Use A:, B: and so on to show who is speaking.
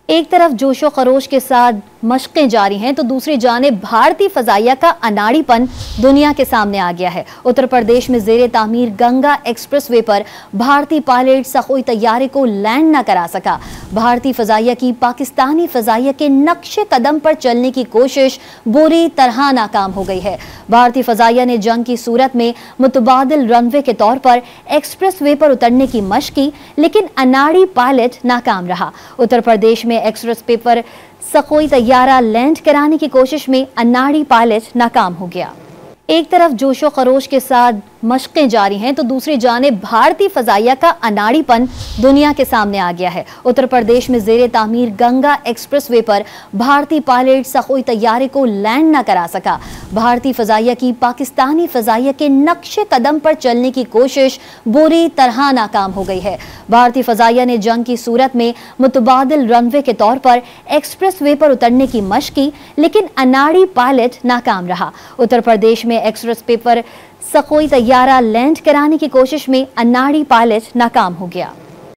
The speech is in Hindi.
A: एक तरफ जोशो खरोश के साथ मशक़ें जारी हैं तो दूसरी जानिब भारतीय फ़ज़ाइया का अनाड़ीपन दुनिया के सामने आ गया है। उत्तर प्रदेश में ज़ेरे तामीर गंगा एक्सप्रेसवे पर भारतीय पायलट सखोई तैयारे को लैंड न करा सका। भारतीय फ़ज़ाइया की पाकिस्तानी फ़ज़ाइया के नक्शे कदम पर चलने की कोशिश बुरी तरह नाकाम हो गई है। भारतीय फ़ज़ाइया ने जंग की सूरत में मुतबादिल रनवे के तौर पर एक्सप्रेसवे पर उतरने की मशक़ की, लेकिन अनाड़ी पायलट नाकाम रहा। उत्तर प्रदेश में एक्सप्रेसवे पर सखोई तैयारा लैंड कराने की कोशिश में अनाड़ी पायलट नाकाम हो गया। एक तरफ जोशो खरोश के साथ मशक़ें जारी हैं तो दूसरी जानिब भारतीय फ़ज़ाइया का अनाड़ीपन दुनिया के सामने आ गया है। उत्तर प्रदेश में ज़ेरे तामीर गंगा एक्सप्रेसवे पर भारतीय पायलट सखोई तैयारे को लैंड न करा सका। भारतीय फ़ज़ाइया की पाकिस्तानी फ़ज़ाइया के नक्शे कदम पर चलने की कोशिश बुरी तरह नाकाम हो गई है। भारतीय फ़ज़ाइया ने जंग की सूरत में मुतबादिल रनवे के तौर पर एक्सप्रेसवे पर उतरने की मशक़ की, लेकिन अनाड़ी पायलट नाकाम रहा। उत्तर प्रदेश में एक्सप्रेसवे पर सखोई तैयारा लैंड कराने की कोशिश में अनाड़ी पायलट नाकाम हो गया।